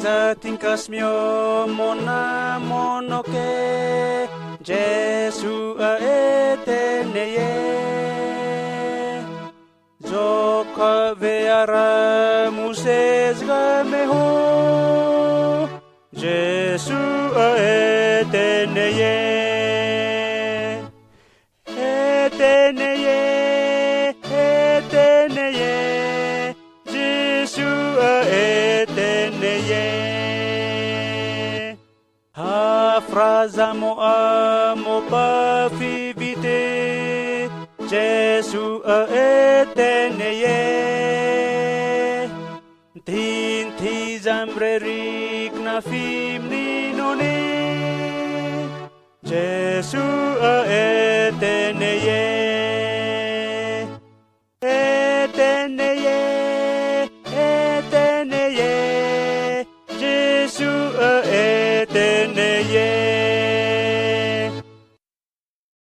zatingkasmyo mona monoke Jesu a eteneye Joka veara muses gameho Jesu a eteneye Eteneye Eteneye Jesu a eteneye Ha fraza mo amo pa fibite Jesu a eteneye Tinti zamrerik na fim ni noni Jesu a